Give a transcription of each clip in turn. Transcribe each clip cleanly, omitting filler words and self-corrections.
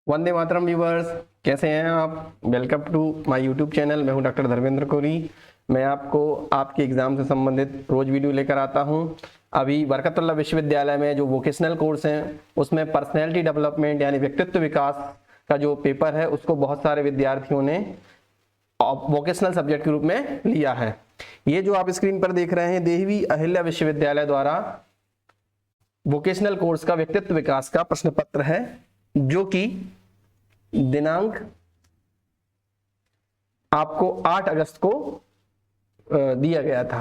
Vande Mataram viewers, कैसे हैं आप। Welcome to my YouTube channel. मैं हूं डॉक्टर धर्मेंद्र कोरी। मैं आपको आपके एग्जाम से संबंधित रोज वीडियो लेकर आता हूं। अभी बरकतुल्लाह विश्वविद्यालय में जो वोकेशनल कोर्स हैं उसमें पर्सनैलिटी डेवलपमेंट यानी व्यक्तित्व विकास का जो पेपर है उसको बहुत सारे विद्यार्थियों ने वोकेशनल सब्जेक्ट के रूप में लिया है। ये जो आप स्क्रीन पर देख रहे हैं देवी अहिल्या विश्वविद्यालय द्वारा वोकेशनल कोर्स का व्यक्तित्व विकास का प्रश्न पत्र है, जो कि दिनांक आपको 8 अगस्त को दिया गया था।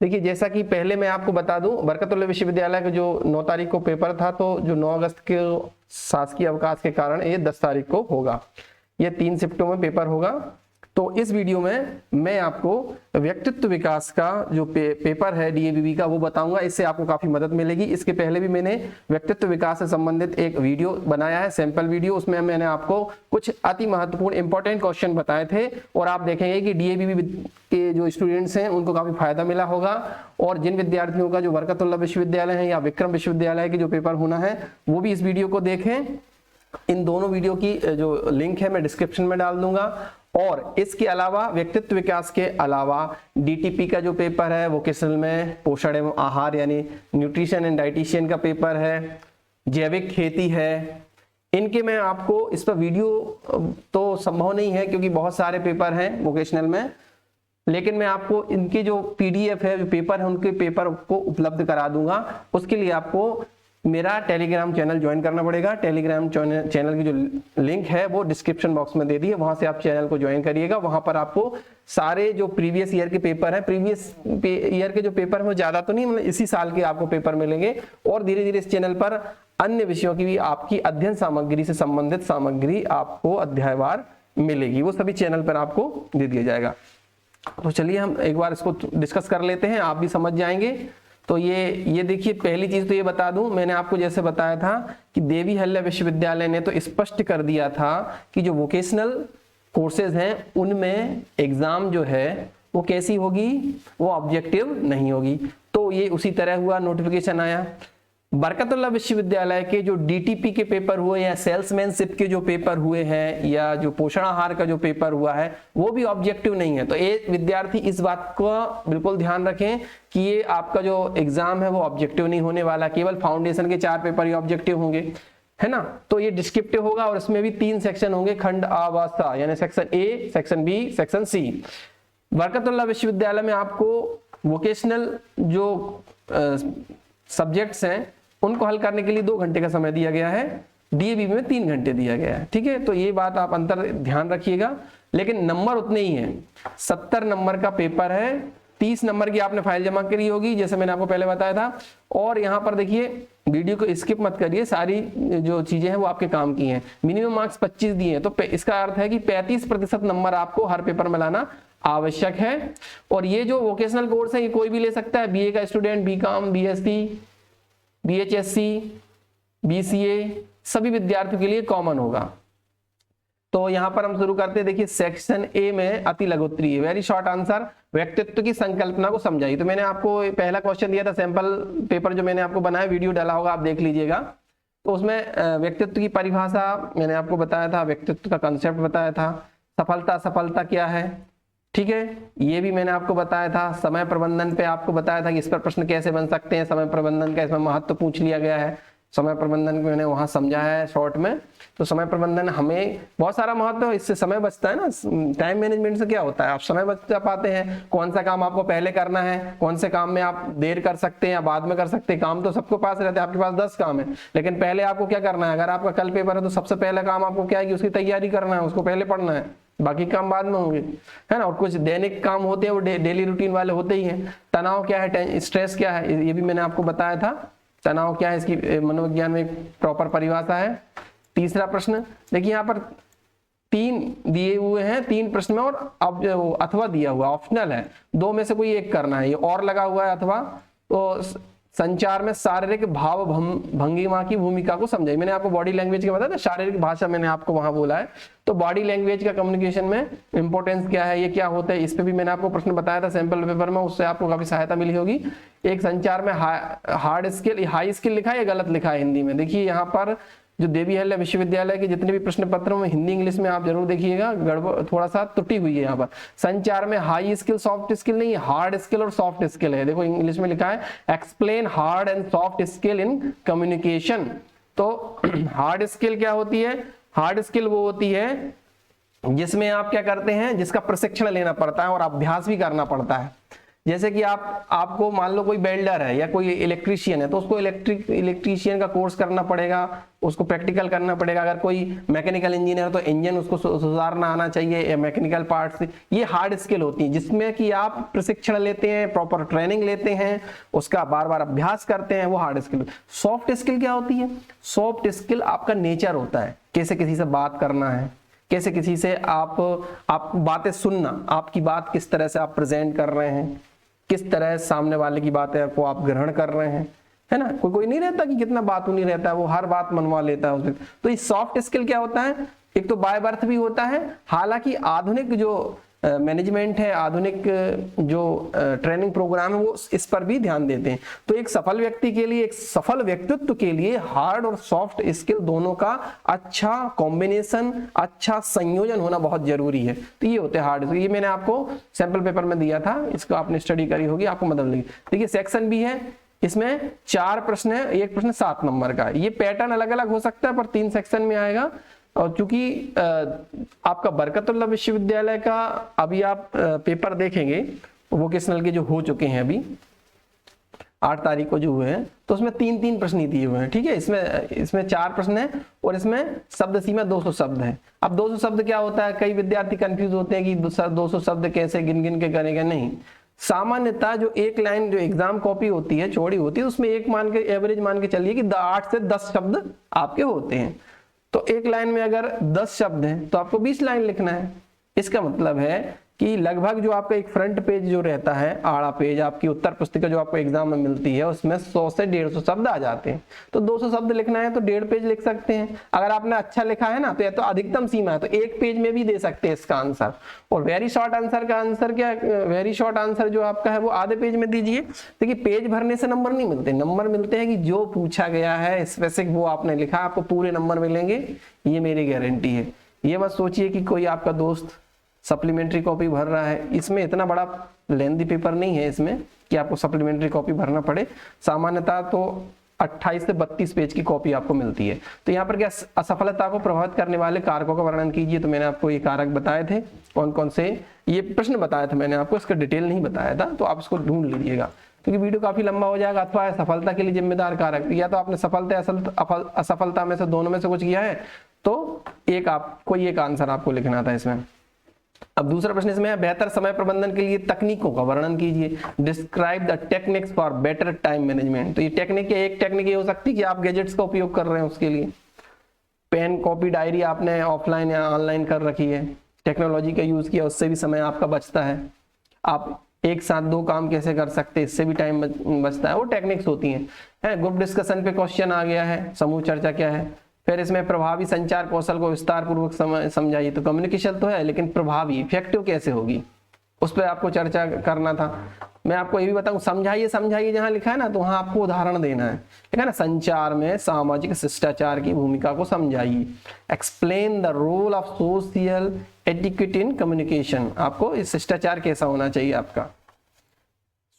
देखिए, जैसा कि पहले मैं आपको बता दूं, बरकतुल्लाह विश्वविद्यालय का जो 9 तारीख को पेपर था, तो जो 9 अगस्त के शासकीय अवकाश के कारण ये 10 तारीख को होगा। ये 3 शिफ्टों में पेपर होगा। तो इस वीडियो में मैं आपको व्यक्तित्व विकास का जो पेपर है डीएवीबी का वो बताऊंगा। इससे आपको काफी मदद मिलेगी। इसके पहले भी मैंने व्यक्तित्व विकास से संबंधित एक वीडियो बनाया है, सैंपल वीडियो। उसमें मैंने आपको कुछ अति महत्वपूर्ण इंपॉर्टेंट क्वेश्चन बताए थे और आप देखेंगे कि डीएवीबी के जो स्टूडेंट्स हैं उनको काफी फायदा मिला होगा। और जिन विद्यार्थियों का जो बरकतुल्लाह विश्वविद्यालय है या विक्रम विश्वविद्यालय के जो पेपर होना है वो भी इस वीडियो को देखें। इन दोनों वीडियो की जो लिंक है मैं डिस्क्रिप्शन में डाल दूंगा। और इसके अलावा व्यक्तित्व विकास के अलावा डीटीपी का जो पेपर है वोकेशनल में पोषण एवं आहार यानी न्यूट्रिशन एंड डाइटिशियन का पेपर है, जैविक खेती है, इनके मैं आपको इस पर वीडियो तो संभव नहीं है क्योंकि बहुत सारे पेपर हैं वोकेशनल में, लेकिन मैं आपको इनके जो पीडीएफ है जो पेपर है उनके पेपर को उपलब्ध करा दूंगा। उसके लिए आपको मेरा टेलीग्राम चैनल ज्वाइन करना पड़ेगा। टेलीग्राम चैनल की जो लिंक है वो डिस्क्रिप्शन बॉक्स में दे दी है, वहां से आप चैनल को ज्वाइन करिएगा। वहां पर आपको सारे जो प्रीवियस ईयर के पेपर हैं, प्रीवियस ईयर के जो पेपर हैं वो ज्यादा तो नहीं, मतलब इसी साल के आपको पेपर मिलेंगे। और धीरे धीरे इस चैनल पर अन्य विषयों की भी आपकी अध्ययन सामग्री से संबंधित सामग्री आपको अध्यायवार मिलेगी, वो सभी चैनल पर आपको दे दिया जाएगा। तो चलिए हम एक बार इसको डिस्कस कर लेते हैं, आप भी समझ जाएंगे। तो ये देखिए, पहली चीज तो ये बता दूं, मैंने आपको जैसे बताया था कि देवी अहिल्या विश्वविद्यालय ने तो स्पष्ट कर दिया था कि जो वोकेशनल कोर्सेज हैं उनमें एग्जाम जो है वो कैसी होगी, वो ऑब्जेक्टिव नहीं होगी। तो ये उसी तरह हुआ, नोटिफिकेशन आया। बरकतुल्लाह विश्वविद्यालय के जो डीटीपी के पेपर हुए या सेल्समैनशिप के जो पेपर हुए हैं या जो पोषण आहार का जो पेपर हुआ है वो भी ऑब्जेक्टिव नहीं है। तो ये विद्यार्थी इस बात को बिल्कुल ध्यान रखें कि ये आपका जो एग्जाम है वो ऑब्जेक्टिव नहीं होने वाला, केवल फाउंडेशन के 4 पेपर ही ऑब्जेक्टिव होंगे, है ना। तो ये डिस्क्रिप्टिव होगा और इसमें भी 3 सेक्शन होंगे, खंड आ व सा, यानी section A, section B, section C. Barkatullah विश्वविद्यालय में आपको वोकेशनल जो सब्जेक्ट्स हैं उनको हल करने के लिए 2 घंटे का समय दिया गया है, डीएवीबी में 3 घंटे दिया गया है, ठीक है। तो ये बात आप अंतर ध्यान रखिएगा। लेकिन नंबर उतने ही हैं, 70 नंबर का पेपर है, 30 नंबर की आपने फाइल जमा करी होगी जैसे मैंने आपको पहले बताया था। और यहाँ पर देखिए, वीडियो को स्किप मत करिए, सारी जो चीजें हैं वो आपके काम की हैं। मिनिमम मार्क्स 25 दिए हैं, तो इसका अर्थ है कि 35% नंबर आपको हर पेपर में लाना आवश्यक है। और ये जो वोकेशनल कोर्स है ये कोई भी ले सकता है, बीए का स्टूडेंट, बीकॉम, बीएससी, बीएचएससी, बीसीए, सभी विद्यार्थियों के लिए कॉमन होगा। तो यहां पर हम शुरू करते हैं। देखिए, सेक्शन ए में अति लघुत्तरीय, वेरी शॉर्ट आंसर, व्यक्तित्व की संकल्पना को समझाइए। तो मैंने आपको पहला क्वेश्चन दिया था, सैंपल पेपर जो मैंने आपको बनाया, वीडियो डाला होगा, आप देख लीजिएगा। तो उसमें व्यक्तित्व की परिभाषा मैंने आपको बताया था, व्यक्तित्व का कंसेप्ट बताया था, सफलता क्या है, ठीक है, ये भी मैंने आपको बताया था। समय प्रबंधन पे आपको बताया था कि इस पर प्रश्न कैसे बन सकते हैं, समय प्रबंधन का इसमें महत्व पूछ लिया गया है। समय प्रबंधन को मैंने वहां समझाया है शॉर्ट में। तो समय प्रबंधन हमें बहुत सारा महत्व है, इससे समय बचता है ना। टाइम मैनेजमेंट से क्या होता है, आप समय बचा पाते हैं, कौन सा काम आपको पहले करना है, कौन से काम में आप देर कर सकते हैं या बाद में कर सकते हैं। काम तो सबको पास रहते हैं, आपके पास 10 काम है, लेकिन पहले आपको क्या करना है। अगर आपका कल पेपर है तो सबसे पहला काम आपको क्या है कि उसकी तैयारी करना है, उसको पहले पढ़ना है, बाकी काम बाद में होंगे, है ना। और कुछ दैनिक काम होते हैं वो डेली रूटीन वाले होते ही हैं। तनाव क्या है, स्ट्रेस क्या है, ये भी मैंने आपको बताया था। तनाव क्या है, इसकी मनोविज्ञान में एक प्रॉपर परिभाषा है। तीसरा प्रश्न देखिए, यहाँ पर 3 दिए हुए हैं, 3 प्रश्न में, और अब अथवा दिया हुआ ऑप्शनल है, 2 में से कोई एक करना है। ये और लगा हुआ है अथवा। तो संचार में शारीरिक भाव भंगिमा की भूमिका को समझाइए। मैंने आपको बॉडी लैंग्वेज का बताया था, शारीरिक भाषा मैंने आपको वहां बोला है। तो बॉडी लैंग्वेज का कम्युनिकेशन में इंपॉर्टेंस क्या है, ये क्या होता है, इस पे भी मैंने आपको प्रश्न बताया था सैंपल पेपर में, उससे आपको काफी सहायता मिली होगी। एक संचार में हार्ड स्किल, हाई स्किल लिखा है या गलत लिखा है हिंदी में। देखिए यहाँ पर जो देवी अहिल्या विश्वविद्यालय के जितने भी प्रश्न पत्र में हिंदी इंग्लिश में आप जरूर देखिएगा, गड़बड़ थोड़ा सा त्रुटि हुई है यहाँ पर। संचार में हाई स्किल सॉफ्ट स्किल नहीं, हार्ड स्किल और सॉफ्ट स्किल है। देखो इंग्लिश में लिखा है explain hard and soft skill in communication. तो हार्ड स्किल क्या होती है? हार्ड स्किल वो होती है जिसमें आप क्या करते हैं, जिसका प्रशिक्षण लेना पड़ता है और अभ्यास भी करना पड़ता है। जैसे कि आपको मान लो कोई वेल्डर है या कोई इलेक्ट्रीशियन है, तो उसको इलेक्ट्रीशियन का कोर्स करना पड़ेगा, उसको प्रैक्टिकल करना पड़ेगा। अगर कोई मैकेनिकल इंजीनियर तो इंजन उसको सुधारना आना चाहिए या मैकेनिकल पार्ट्स। ये हार्ड स्किल होती है जिसमें कि आप प्रशिक्षण लेते हैं, प्रॉपर ट्रेनिंग लेते हैं, उसका बार बार अभ्यास करते हैं, वो हार्ड स्किल। सॉफ्ट स्किल क्या होती है? सॉफ्ट स्किल आपका नेचर होता है, कैसे किसी से बात करना है, कैसे किसी से आप बातें सुनना, आपकी बात किस तरह से आप प्रेजेंट कर रहे हैं, किस तरह सामने वाले की बातें को आप ग्रहण कर रहे हैं, है ना। कोई नहीं रहता कि कितना बात नहीं रहता है, वो हर बात मनवा लेता है उसमें। तो ये सॉफ्ट स्किल क्या होता है? एक तो बाय बर्थ भी होता है, हालांकि आधुनिक जो मैनेजमेंट है, आधुनिक जो ट्रेनिंग प्रोग्राम है, वो इस पर भी ध्यान देते हैं। तो एक सफल व्यक्ति के लिए, एक सफल व्यक्तित्व के लिए हार्ड और सॉफ्ट स्किल दोनों का अच्छा कॉम्बिनेशन, अच्छा संयोजन होना बहुत जरूरी है। तो ये होते हैं हार्ड स्किल। ये मैंने आपको सैंपल पेपर में दिया था, इसको आपने स्टडी करी होगी, आपको मदद लगी। देखिए सेक्शन भी है, इसमें 4 प्रश्न है, एक प्रश्न 7 नंबर का है। ये पैटर्न अलग अलग हो सकता है पर 3 सेक्शन में आएगा। और चूंकि आपका बरकतुल्लाह विश्वविद्यालय का अभी आप पेपर देखेंगे, वोकेशनल के जो हो चुके हैं अभी 8 तारीख को जो हुए हैं, तो उसमें 3-3 प्रश्न ही दिए हुए हैं। ठीक है, इसमें 4 प्रश्न है और इसमें शब्द सीमा 200 शब्द है। अब 200 शब्द क्या होता है? कई विद्यार्थी कंफ्यूज होते हैं कि सर 200 शब्द कैसे गिन गिन के करेंगे। नहीं, सामान्यतः जो एक लाइन जो एग्जाम कॉपी होती है, चौड़ी होती है, उसमें एक मान के एवरेज मान के चलिए कि 8 से 10 शब्द आपके होते हैं। तो एक लाइन में अगर 10 शब्द हैं तो आपको 20 लाइन लिखना है। इसका मतलब है कि लगभग जो आपका एक फ्रंट पेज जो रहता है, आड़ा पेज, आपकी उत्तर पुस्तिका जो आपको एग्जाम में मिलती है, उसमें 100 से 150 शब्द आ जाते हैं। तो 200 शब्द लिखना है तो 1.5 पेज लिख सकते हैं। अगर आपने अच्छा लिखा है ना, तो यह तो अधिकतम सीमा है, तो 1 पेज में भी दे सकते हैं इसका आंसर। और वेरी शॉर्ट आंसर का आंसर क्या, वेरी शॉर्ट आंसर जो आपका है वो आधे पेज में दीजिए। देखिए पेज भरने से नंबर नहीं मिलते, नंबर मिलते हैं कि जो पूछा गया है स्पेसिफिक वो आपने लिखा, आपको पूरे नंबर मिलेंगे, ये मेरी गारंटी है। ये मत सोचिए कि कोई आपका दोस्त सप्लीमेंट्री कॉपी भर रहा है, इसमें इतना बड़ा लेंथी पेपर नहीं है इसमें कि आपको सप्लीमेंट्री कॉपी भरना पड़े। सामान्यतः तो 28 से 32 पेज की कॉपी आपको मिलती है। तो यहाँ पर क्या असफलता को प्रभावित करने वाले कारकों का वर्णन कीजिए। तो मैंने आपको ये कारक बताए थे, कौन कौन से ये प्रश्न बताए थे मैंने आपको, इसका डिटेल नहीं बताया था, तो आप इसको ढूंढ लीजिएगा क्योंकि वीडियो काफी लंबा हो जाएगा। अथवा सफलता के लिए जिम्मेदार कारक, या तो आपने सफलता असफलता में से दोनों में से कुछ किया है, तो कोई एक आंसर आपको लिखना था इसमें। अब दूसरा प्रश्न इसमें है, बेहतर समय प्रबंधन के लिए तकनीकों का वर्णन कीजिए। Describe the techniques for better time management. तो ये टेक्निक, एक टेक्निक ये हो सकती है कि आप गैजेट्स का उपयोग कर रहे हैं, उसके लिए पेन, कॉपी, डायरी आपने ऑफलाइन या ऑनलाइन कर रखी है, टेक्नोलॉजी का यूज किया, उससे भी समय आपका बचता है। आप एक साथ 2 काम कैसे कर सकते हैं, इससे भी टाइम बचता है, वो टेक्निक्स होती हैं। ग्रुप डिस्कशन पे क्वेश्चन आ गया है, समूह चर्चा क्या है। फिर इसमें प्रभावी संचार कौशल को विस्तार पूर्वक समझाइए। तो कम्युनिकेशन तो है, लेकिन प्रभावी इफेक्टिव कैसे होगी उस पर आपको चर्चा करना था। मैं आपको ये भी बताऊं, समझाइए जहां लिखा है ना, तो वहां आपको उदाहरण देना है, ठीक है ना। संचार में सामाजिक शिष्टाचार की भूमिका को समझाइए। Explain the role of social etiquette in communication. आपको इस शिष्टाचार कैसा होना चाहिए आपका।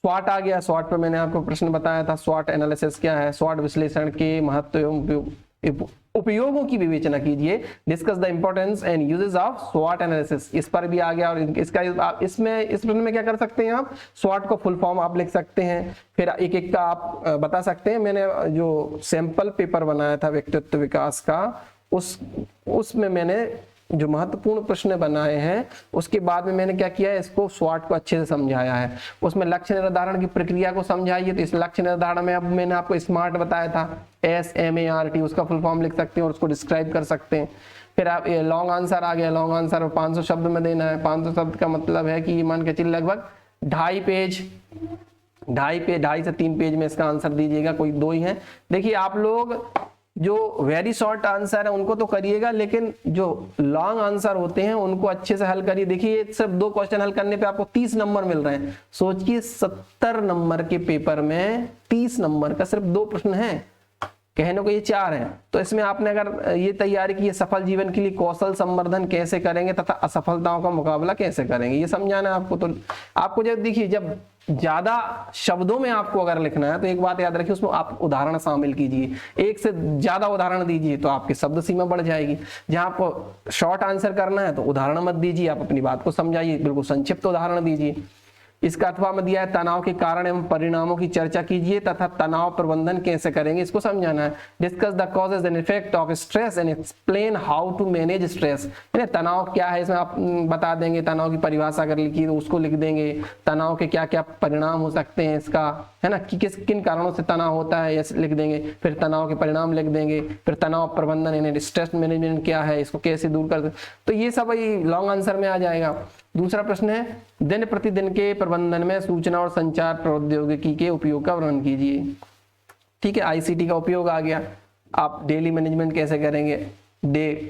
स्वॉट आ गया, स्वॉट पर मैंने आपको प्रश्न बताया था, स्वॉट एनालिसिस क्या है, स्वॉट विश्लेषण के महत्व एवं उपयोगों की विवेचना कीजिए। Discuss the importance and uses of स्वॉट एनालिसिस, इस पर भी आ गया। और इसका इस प्रश्न में क्या कर सकते हैं आप, स्वॉट को फुल फॉर्म आप लिख सकते हैं, फिर एक एक का आप बता सकते हैं। मैंने जो सैंपल पेपर बनाया था व्यक्तित्व विकास का, उसमें मैंने जो महत्वपूर्ण प्रश्न बनाए हैं, उसके बाद में मैंने क्या किया है, इसको स्वॉट को अच्छे से समझाया है। उसमें लक्ष्य निर्धारण की प्रक्रिया को समझाइए। तो इस लक्ष्य निर्धारण में अब मैंने आपको स्मार्ट बताया था, SMART, उसका फुल फॉर्म लिख सकते हैं और उसको डिस्क्राइब कर सकते हैं। फिर आप लॉन्ग आंसर आ गया, लॉन्ग आंसर 500 शब्द में देना है। 500 शब्द का मतलब है कि मान के चलिए लगभग 2.5 से 3 पेज में इसका आंसर दीजिएगा, कोई 2 ही है। देखिए आप लोग जो वेरी शॉर्ट आंसर है उनको तो करिएगा, लेकिन जो लॉन्ग आंसर होते हैं उनको अच्छे से हल करिए। देखिए सिर्फ 2 क्वेश्चन हल करने पे आपको 30 नंबर मिल रहे हैं। सोचिए 70 नंबर के पेपर में 30 नंबर का सिर्फ 2 प्रश्न है, कहने को ये 4 हैं। तो इसमें आपने अगर ये तैयारी की है सफल जीवन के लिए कौशल संवर्धन कैसे करेंगे तथा असफलताओं का मुकाबला कैसे करेंगे, ये समझाना है आपको। तो आपको जब देखिए, जब ज्यादा शब्दों में आपको अगर लिखना है तो एक बात याद रखिए, उसमें आप उदाहरण शामिल कीजिए, एक से ज्यादा उदाहरण दीजिए तो आपकी शब्द सीमा बढ़ जाएगी। जहां आपको शॉर्ट आंसर करना है तो उदाहरण मत दीजिए, आप अपनी बात को समझाइए, बिल्कुल संक्षिप्त उदाहरण दीजिए। इसका अथवा में दिया है तनाव के कारण एवं परिणामों की चर्चा कीजिए तथा तनाव प्रबंधन कैसे करेंगे, इसको समझाना है। Discuss the causes and effect of stress and explain how to manage stress. तनाव क्या है इसमें आप बता देंगे, तनाव की परिभाषा अगर लिखी तो उसको लिख देंगे, तनाव के क्या क्या परिणाम हो सकते हैं इसका, है ना, कि किन कारणों से तनाव होता है ये लिख देंगे, फिर तनाव के परिणाम लिख देंगे, फिर तनाव प्रबंधन यानी स्ट्रेस मैनेजमेंट क्या है, इसको कैसे दूर कर, तो ये सब लॉन्ग आंसर में आ जाएगा। दूसरा प्रश्न है दिन प्रतिदिन के प्रबंधन में सूचना और संचार प्रौद्योगिकी के उपयोग का वर्णन कीजिए। ठीक है, आईसीटी का उपयोग आ गया। आप डेली मैनेजमेंट कैसे करेंगे,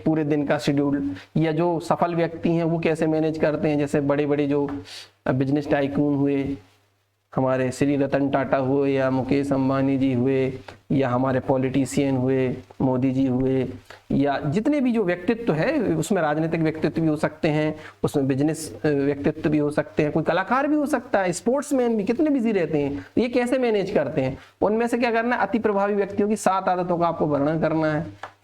पूरे दिन का शेड्यूल, या जो सफल व्यक्ति हैं वो कैसे मैनेज करते हैं, जैसे बड़े बड़े जो बिजनेस टाइकून हुए, हमारे श्री रतन टाटा हुए या मुकेश अंबानी जी हुए या हमारे पॉलिटिशियन हुए, मोदी जी हुए, या जितने भी जो व्यक्तित्व है, उसमें राजनीतिक व्यक्तित्व भी हो सकते हैं, उसमें बिजनेस व्यक्तित्व भी हो सकते हैं, कोई कलाकार भी हो सकता है, स्पोर्ट्समैन भी, कितने बिजी रहते हैं, ये कैसे मैनेज करते हैं। उनमें से क्या करना है, अति प्रभावी व्यक्तियों की 7 आदतों का आपको वर्णन करना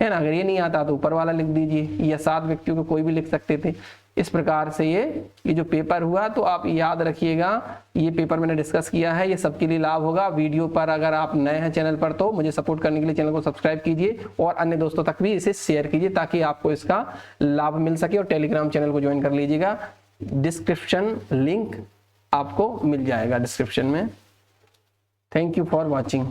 है ना। अगर ये नहीं आता तो ऊपर वाला लिख दीजिए, या 7 व्यक्तियों को कोई भी लिख सकते थे। इस प्रकार से ये जो पेपर हुआ, तो आप याद रखिएगा, ये पेपर मैंने डिस्कस किया है, ये सबके लिए लाभ होगा। वीडियो पर अगर आप नए हैं चैनल पर तो मुझे सपोर्ट करने के लिए चैनल को सब्सक्राइब कीजिए और अन्य दोस्तों तक भी इसे शेयर कीजिए ताकि आपको इसका लाभ मिल सके। और टेलीग्राम चैनल को ज्वाइन कर लीजिएगा, डिस्क्रिप्शन लिंक आपको मिल जाएगा डिस्क्रिप्शन में। Thank you for watching.